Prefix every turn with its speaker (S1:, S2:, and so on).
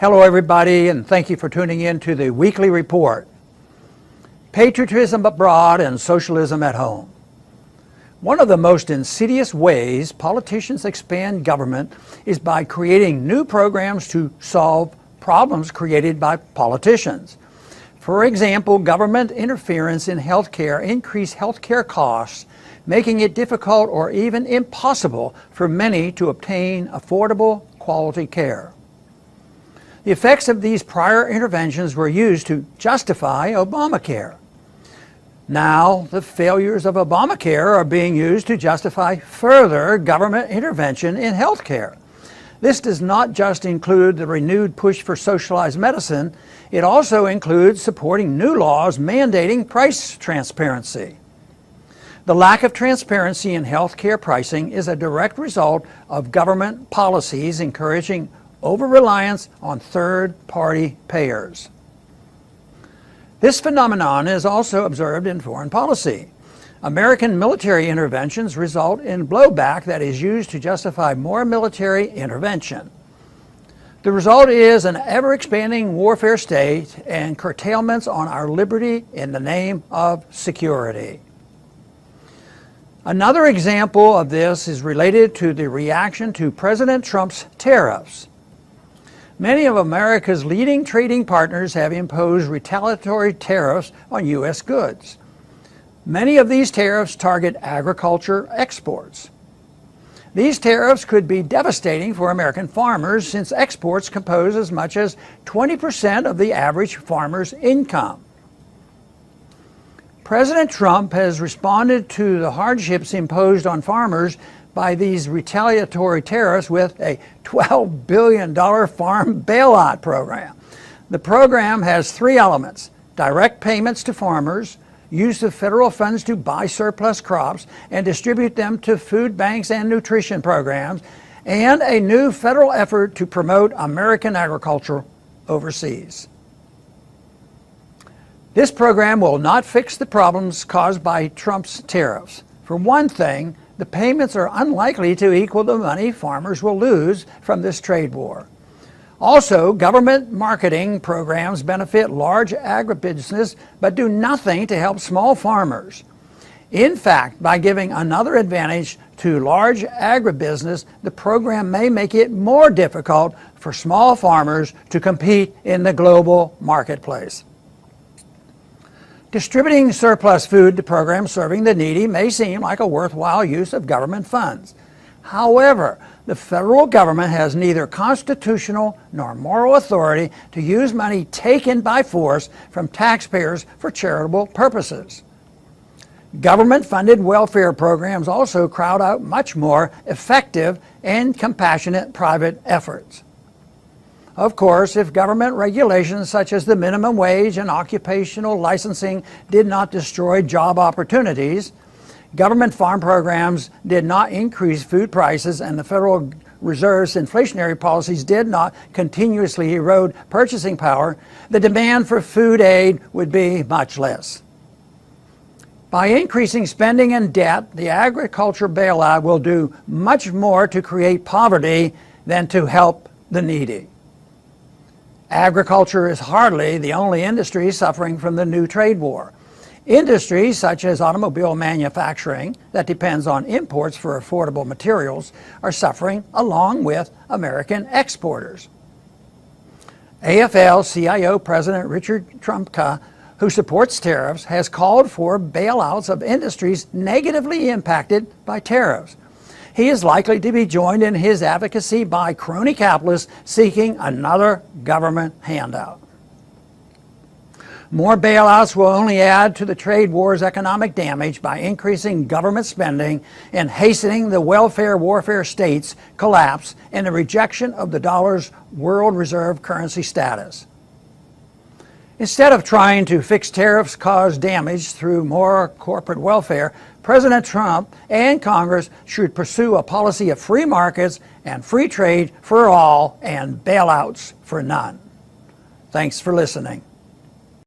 S1: Hello everybody, and thank you for tuning in to the weekly report. Patriotism abroad and socialism at home. One of the most insidious ways politicians expand government is by creating new programs to solve problems created by politicians. For example, government interference in healthcare increases healthcare costs, making it difficult or even impossible for many to obtain affordable, quality care. The effects of these prior interventions were used to justify Obamacare. Now, the failures of Obamacare are being used to justify further government intervention in health care. This does not just include the renewed push for socialized medicine, it also includes supporting new laws mandating price transparency. The lack of transparency in health care pricing is a direct result of government policies encouraging over-reliance on third-party payers. This phenomenon is also observed in foreign policy. American military interventions result in blowback that is used to justify more military intervention. The result is an ever-expanding warfare state and curtailments on our liberty in the name of security. Another example of this is related to the reaction to President Trump's tariffs. Many of America's leading trading partners have imposed retaliatory tariffs on U.S. goods. Many of these tariffs target agriculture exports. These tariffs could be devastating for American farmers since exports compose as much as 20% of the average farmer's income. President Trump has responded to the hardships imposed on farmers by these retaliatory tariffs with a $12 billion farm bailout program. The program has three elements: direct payments to farmers, use of federal funds to buy surplus crops and distribute them to food banks and nutrition programs, and a new federal effort to promote American agriculture overseas. This program will not fix the problems caused by Trump's tariffs. For one thing, the payments are unlikely to equal the money farmers will lose from this trade war. Also, government marketing programs benefit large agribusiness but do nothing to help small farmers. In fact, by giving another advantage to large agribusiness, the program may make it more difficult for small farmers to compete in the global marketplace. Distributing surplus food to programs serving the needy may seem like a worthwhile use of government funds. However, the federal government has neither constitutional nor moral authority to use money taken by force from taxpayers for charitable purposes. Government-funded welfare programs also crowd out much more effective and compassionate private efforts. Of course, if government regulations such as the minimum wage and occupational licensing did not destroy job opportunities, government farm programs did not increase food prices, and the Federal Reserve's inflationary policies did not continuously erode purchasing power, the demand for food aid would be much less. By increasing spending and debt, the agriculture bailout will do much more to create poverty than to help the needy. Agriculture is hardly the only industry suffering from the new trade war. Industries such as automobile manufacturing, that depends on imports for affordable materials, are suffering along with American exporters. AFL-CIO President Richard Trumka, who supports tariffs, has called for bailouts of industries negatively impacted by tariffs. He is likely to be joined in his advocacy by crony capitalists seeking another government handout. More bailouts will only add to the trade war's economic damage by increasing government spending and hastening the welfare warfare state's collapse and the rejection of the dollar's world reserve currency status. Instead of trying to fix tariffs caused damage through more corporate welfare, President Trump and Congress should pursue a policy of free markets and free trade for all and bailouts for none. Thanks for listening.